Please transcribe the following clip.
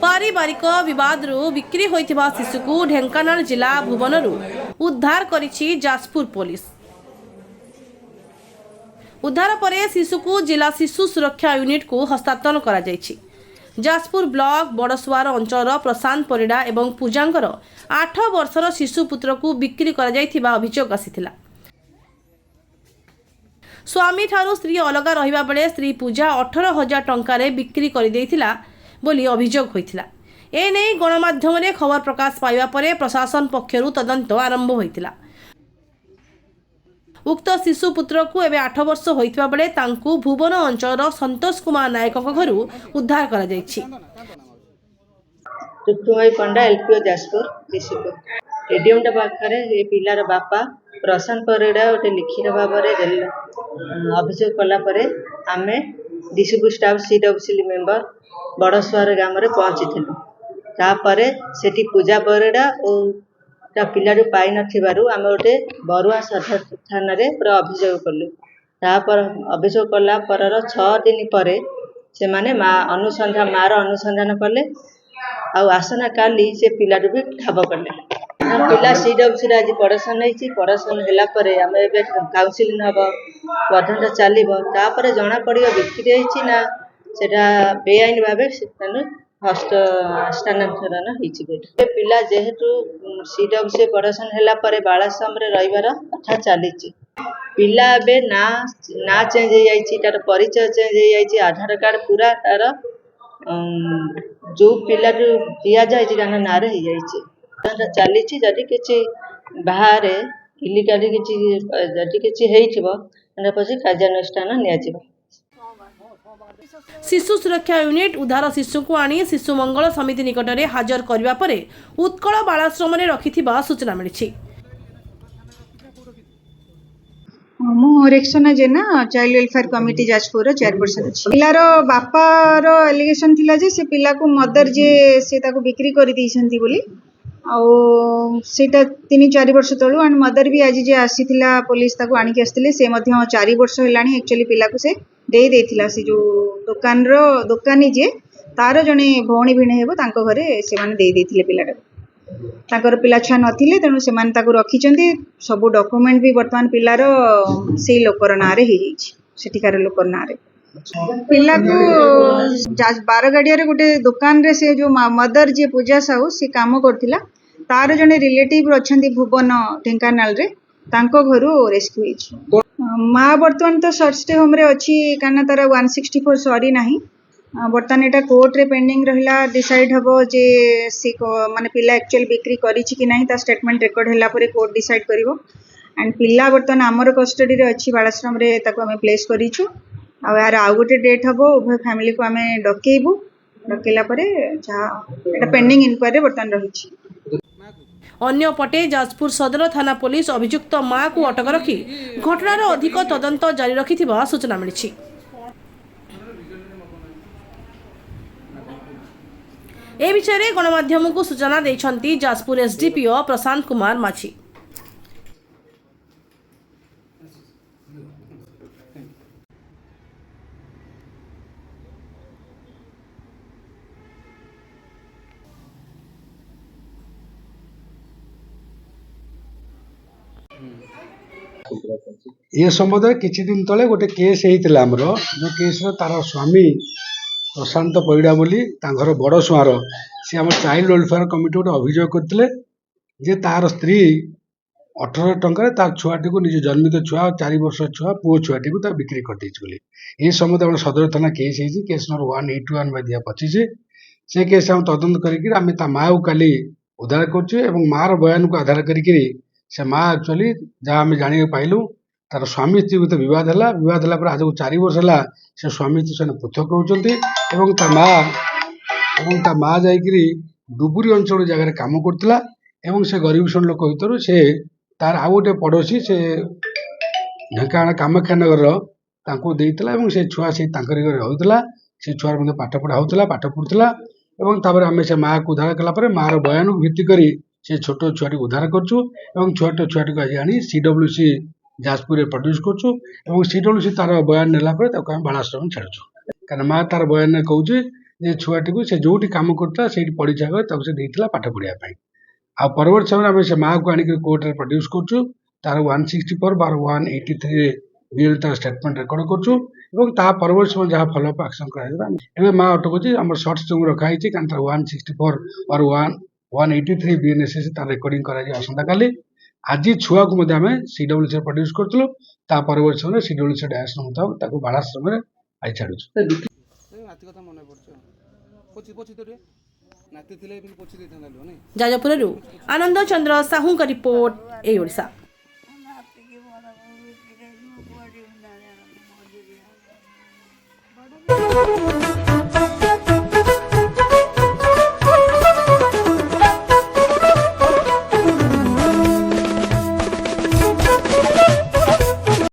पारिवारिक विवाद बिक्री होइथिबा शिशु को ढेंकानाल जिला भुवनरू उद्धार करिछि जाजपुर पुलिस। उद्धार परे शिशु को जिला शिशु सुरक्षा यूनिट को हस्तांतरण करा जायछि। जाजपुर ब्लॉक बड़सुआर अंचल प्रशांत परिडा एवं पूजांकर 8 वर्षर शिशु पुत्र को बिक्री करा जायथिबा अभियोग आसिथिला। स्वामी ठारू स्त्री अलगा रहिबा बेले स्त्री पूजा 18,000 टंकारे बिक्री कर देइथिला बोली अभियोग होइथिला। ए नै गणमाध्यम रे खबर प्रकाश पाइबा परे प्रशासन पक्षरु तदंत आरंभ होइथिला। उक्त शिशु पुत्र को एबे 8 वर्ष होइथिबा बेले तांकु भुवन अंचल संतोष कुमार नायक घरु उद्धार करा जायछि। टुटुभाई पंडा एलपीओ जाजपुर डिस्ट्रिक्ट स्टेडियम पाखे ये पिलार बापा प्रशांत परिडा गोटे लिखित भाव में अभियोग कलापर आम डीसीपी स्टाफ सीडब्ल्यूसी मेम्बर बड़सुआर ग्राम में पहुँची तापर से पूजा परिडा और पिला पाई नथिबारु आम गोटे बरुआ सदर थाना पूरा अभियोग कलु। तापर अभियोग कला पर 6 दिन पर से माने मार अनुसंधान कले आसना काली से पिला भी ठाब कले। पिला सीडब्ल्यूसी आज पड़ोसन नहीं पड़ोसन है आम ए काउनसिलिंग हम तदंत चलो तापर जना पड़ो बिक्री ना सेटा बेआईन भाव हस्तांतरण हो पिला जेहेतु सीडब्ल्यूसी पड़ोसन है बालाश्रम रहीबार कथा चली पिला ए ना चेंज हो जाए तार परिचय चेंज हो जाए आधार कार्ड पूरा तार जो पिला दिया जाए ना हो जाए चली जदि किसी बाहर इलिगाली किसी पछी कार्यानुष्ठान निया। शिशु सुरक्षा यूनिट उद्धार शिशु को आनी शिशु मंगल समिति निकट में हाजर करने पर उत्कल बालाश्रम में रखिथिबा सूचना मिली। मु Reksana Jena child welfare committee Jajpur chairperson अछि। पिलार बापार एलिगेशन थिला जे से पिला को मदर जे से ताको बिक्री करि दैछंती बोली आउ सेटा 3-4 वर्ष तळु एंड मदर भी आज जे आसीथिला पुलिस ताको आनी के आस्थिले से मध्य 4 वर्ष हेलानी एक्चुअली पिला को से दे देथिला से जो दुकानी जे तार जने भौणी भिणे हेबो तांको घरे से माने दे देथिले पिलाटा ताकर पिला छुआ नथिले तेणु से माने ताको रखिचंती सब डॉक्यूमेंट भी वर्तमान पिलार से लोकर ना रे हे जाइछि सेठिकार लोकर ना रे पिला को बारगाड़िया रे गोटे दुकान रे से जो मदर जे पूजा साहू से काम करथिला तार जने रिलेटिव अछंती भुवन ढेंकानाल रे तांको घरु रेस्क्यू हिछि। माँ बर्तमान तो सर्च स्टे होम रे अच्छी कारण तार 164 सॉरी नहीं बर्तमान एटा कोर्ट रे पेंडिंग रहिला डिसाइड हबो जे सी माने पिला एक्चुअल बिक्री करिछि कि नहीं ता स्टेटमेंट रिकॉर्ड हैला परे कोर्ट डिसाइड करिवो एंड पिला बर्तमान हमर कस्टडी रे अच्छी बालाश्रम रे ताको हमें प्लेस करिछु आ यार आउ गोटे डेट हबो उभय फैमिली को हमें डकेइबु डकेला परे जा एटा पेंडिंग इंक्वायरी बर्तमान रहिछि। अन्य पटे जाजपुर सदर थाना पुलिस अभियुक्त मां को अटक रखी घटनार अधिक तदंत जारी रखिथिबा सूचना मिली। ए विषय में गणमाध्यम को सूचना देछंती जाजपुर एसडीपीओ प्रशांत कुमार माझी। ये संबंध किछि दिन तले गोटे केस होता आमर जो केस तार स्वामी प्रशांत परिडा बोली घर बड़सुआर सी आम चाइल्ड वेलफेयर कमिटी गोटे अभियोग करते जे तार स्त्री 18 टंका तार छुआटी को निज जन्मित छुआ 4 वर्ष छुआ पुओ छुआटी को बिक्री कर ये संबंध आम सदर थाना केस केस नंबर 181/25 से केस आम तदंत कर माँ को काली उद्धार कर मार बयान को आधार करके से माँ एक्चुअली जहाँ आम जाना पाइलु तार स्वामी स्त्री भीतर विवाद है आज को 4 वर्ष है से स्वामी स्त्री से पृथक रोचते ता माँ जाकि डुबुरी अंचल जगह कम करता से गरीब श्रेणी लोक भर से तार आउ गोटे पड़ोसी से ढेंकानाल कामाख्यानगर देता से छुआ से होता से छुआर मध्य पाठ पढ़ा होता पाठ पढ़ुला आम से माँ को उद्धार कलापर मार बयान को भित्ति कर से छोट छुआटी उद्धार करूँ छोट छुआटी को आज आनी सीडब्ल्यूसी जाजपुर प्रड्यूस करूँ सीडब्ल्यूसी तार बयान नेला बालाश्रम छाड़ू कारण माँ तार बयान कहूँ जे छुआटी को से जोटी काम करता से परीक्षा कर ताको से देइतला पाठ पढ़िया पई आ परवर्त समय आम से माँ को आनिक कोर्ट रे प्रोड्यूस करछु तार 164 बार 183 बिल तार स्टेटमेंट रेकर्ड करछु एवं ता परवर्त समय जहाँ फॉलोअप एक्शन करा एबे माँ अटकुची हमर शॉर्ट्स जो रखा हिची कान 164 और 183 बीएनएसएस तार रेकॉर्डिंग करा जे आसंता काली आज छुआ को मध्य आम सीडब्ल्यूसी प्रोड्यूस करथलो ता परवर्त समय सीडब्ल्यूसी डायरेक्शन मुताबिक ताको बालाश्रम रे आई छाडुछु नाती କଥା ମନେ ପଡୁଛି ପୋଛି ପୋଛି ତ ନାତି ଥିଲେ ବି ପୋଛି ଦେଇଥାନ୍ତା ଲୋ ନାଇଁ ଯାଜପୁରରୁ ଆନନ୍ଦ ଚନ୍ଦ୍ର ସାହୁଙ୍କ ରିପୋର୍ଟ ଏ ଓଡ଼ିଶା। ବଡ଼